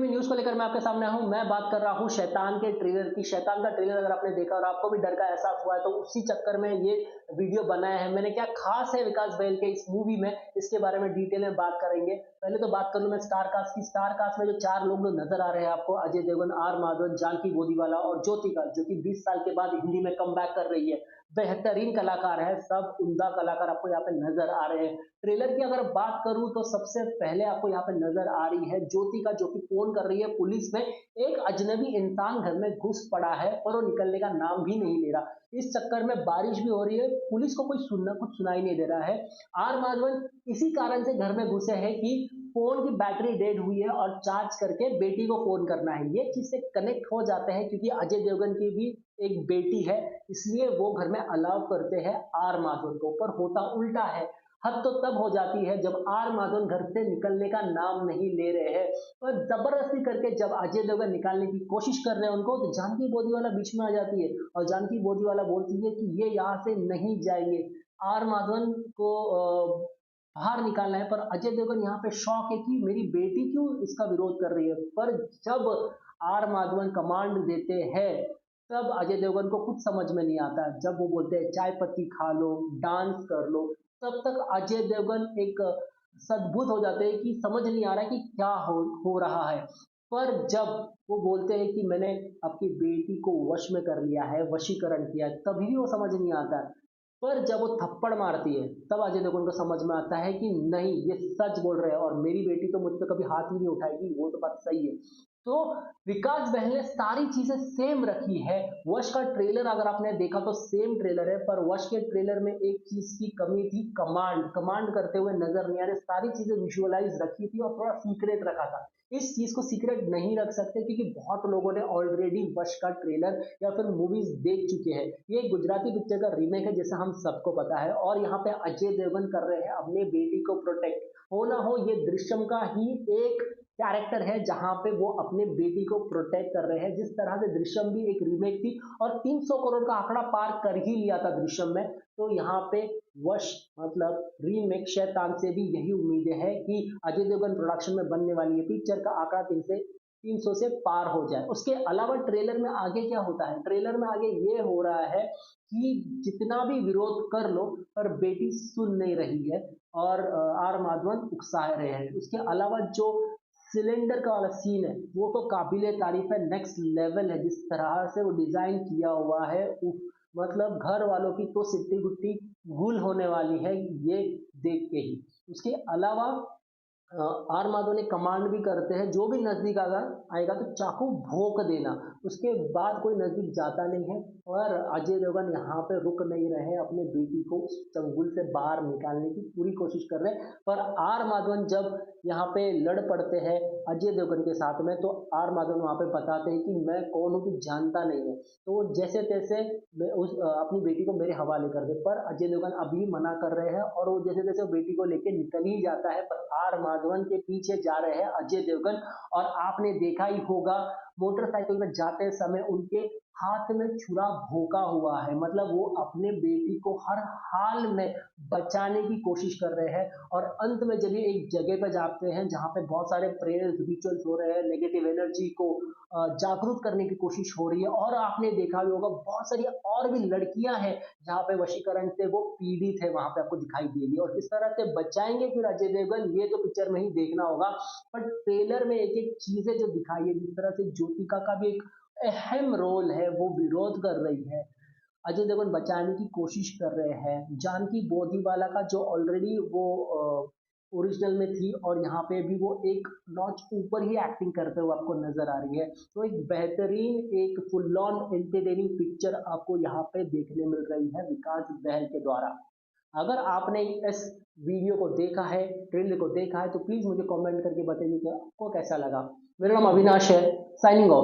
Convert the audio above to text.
में न्यूज को लेकर मैं आपके सामने हूं। मैं बात कर रहा हूं शैतान के ट्रेलर की। शैतान का ट्रेलर अगर आपने देखा और आपको भी डर का एहसास हुआ है तो उसी चक्कर में ये वीडियो बनाया है मैंने। क्या खास है विकास बहल के इस मूवी में, इसके बारे में डिटेल में बात करेंगे। पहले तो बात कर लूं मैं स्टार कास्ट की। स्टार कास्ट में जो 4 लोग नजर आ रहे हैं आपको, अजय देवगन, आर माधवन, जानकी बोदीवाला और ज्योतिका, जो कि 20 साल के बाद हिंदी में कम कर रही है। बेहतरीन कलाकार है, सब उम्दा कलाकार आपको यहाँ पे नजर आ रहे हैं। ट्रेलर की अगर बात करूं तो सबसे पहले आपको यहाँ पे नजर आ रही है ज्योतिका, जो कि फोन कर रही है पुलिस में। एक अजनबी इंसान घर में घुस पड़ा है और वो निकलने का नाम भी नहीं ले रहा। इस चक्कर में बारिश भी हो रही है, पुलिस को कोई कुछ सुनाई नहीं दे रहा है। आर माधवन इसी कारण से घर में घुसे हैं कि फोन की बैटरी डेड हुई है और चार्ज करके बेटी को फोन करना है। ये चीज से कनेक्ट हो जाते हैं क्योंकि अजय देवगन की भी एक बेटी है, इसलिए वो घर में अलाउ करते हैं आर माधवन को। पर होता उल्टा है। हद तो तब हो जाती है जब आर माधवन घर से निकलने का नाम नहीं ले रहे हैं और जबरदस्ती करके जब अजय देवगन निकालने की कोशिश कर रहे हैं उनको, तो जानकी बोदीवाला बीच में आ जाती है और जानकी बोदीवाला बोलती है कि ये यहाँ से नहीं जाएंगे। आर माधवन को बाहर निकालना है, पर अजय देवगन यहाँ पे शौक है कि मेरी बेटी क्यों इसका विरोध कर रही है। पर जब आर माधवन कमांड देते हैं तब अजय देवगन को कुछ समझ में नहीं आता। जब वो बोलते हैं चाय पत्ती खा लो, डांस कर लो, तब तक अजय देवगन एक सद्भुत हो जाते हैं कि समझ नहीं आ रहा है कि क्या हो रहा है। पर जब वो बोलते हैं कि मैंने आपकी बेटी को वश में कर लिया है, वशीकरण किया है, तभी भी वो समझ नहीं आता है। पर जब वो थप्पड़ मारती है तब अजय देवगन को समझ में आता है कि नहीं, ये सच बोल रहे हैं और मेरी बेटी तो मुझ पर कभी हाथ ही नहीं उठाएगी, वो तो बात सही है। तो विकास बहल ने सारी चीजें सेम रखी है। वश का ट्रेलर अगर आपने देखा तो सेम ट्रेलर है, पर वश के ट्रेलर में एक चीज की कमी थी, कमांड करते हुए नजर नहीं आ रहे। सारी चीजें विजुअलाइज रखी थी और थोड़ा सीक्रेट रखा था। इस चीज को सीक्रेट नहीं रख सकते क्योंकि बहुत लोगों ने ऑलरेडी वश का ट्रेलर या फिर मूवीज देख चुके हैं। ये गुजराती पिक्चर का रीमेक है जैसा हम सबको पता है, और यहाँ पे अजय देवगन कर रहे हैं अपने बेटी को प्रोटेक्ट। हो ना हो, ये दृश्यम का ही एक कैरेक्टर है जहां पे वो अपने बेटी को प्रोटेक्ट कर रहे हैं। जिस तरह से दृश्यम भी एक रीमेक थी और 300 करोड़ का आंकड़ा पार कर ही लिया था दृश्यम में, तो यहाँ पे वश मतलब रीमेक शैतान से भी यही उम्मीदें है कि अजय देवगन प्रोडक्शन में बनने वाली ये पिक्चर का आंकड़ा 300 से पार हो जाए। उसके अलावा ट्रेलर में आगे क्या होता है, ट्रेलर में आगे ये हो रहा है कि जितना भी विरोध कर लो पर बेटी सुन नहीं रही है और आर माधवन उकसा रहे हैं। उसके अलावा जो सिलेंडर का वाला सीन है वो तो काबिले तारीफ है, नेक्स्ट लेवल है। जिस तरह से वो डिजाइन किया हुआ है, मतलब घर वालों की तो सिट्टी गुट्टी गुल होने वाली है ये देख के ही। उसके अलावा आर माधव ने कमांड भी करते हैं, जो भी नजदीक आएगा तो चाकू भोंक देना। उसके बाद कोई नजदीक जाता नहीं है और अजय देवगन यहाँ पे रुक नहीं रहे, अपने बेटी को उस चंगुल से बाहर निकालने की पूरी कोशिश कर रहे हैं। पर आर माधवन जब यहाँ पे लड़ पड़ते हैं अजय देवगन के साथ में, तो आर माधवन वहाँ पे बताते हैं कि मैं कौन हूँ, कुछ जानता नहीं है, तो जैसे तैसे अपनी बेटी को मेरे हवाले कर दे। पर अजय देवगन अभी मना कर रहे हैं और वो जैसे तैसे बेटी को लेके निकल ही जाता है। पर आर माधवन के पीछे जा रहे हैं अजय देवगन, और आपने देखा ही होगा मोटरसाइकिल में जाते समय उनके हाथ में छुरा भोंका हुआ है। मतलब वो अपने बेटी को हर हाल में बचाने की कोशिश कर रहे हैं। और अंत में जब ये एक जगह पर जाते हैं जहां पे बहुत सारे प्रेयर्स रिचुअल्स हो रहे हैं, नेगेटिव एनर्जी को जागरूक करने की कोशिश हो रही है। और आपने देखा भी होगा बहुत सारी और भी लड़कियां हैं जहां पे वशीकरण से वो पीड़ित है, वहां पे आपको दिखाई देगी। और किस तरह से बचाएंगे फिर अजय देवगन, ये तो पिक्चर में ही देखना होगा। पर ट्रेलर में एक एक चीजें जो दिखाई है, जिस तरह से ज्योतिका का भी एक अहम रोल है, वो विरोध कर रही है, अजय देवगन बचाने की कोशिश कर रहे हैं। जानकी बोदीवाला का जो ऑलरेडी वो ओरिजिनल में थी और यहाँ पे भी वो एक नॉच ऊपर ही एक्टिंग करते हुए आपको नजर आ रही है। तो एक बेहतरीन, एक फुल ऑन एंटरटेनिंग पिक्चर आपको यहाँ पे देखने मिल रही है विकास बहल के द्वारा। अगर आपने इस वीडियो को देखा है, ट्रेलर को देखा है, तो प्लीज मुझे कमेंट करके बताइए कि आपको कैसा लगा। मेरा नाम अविनाश है, साइनिंग ऑफ।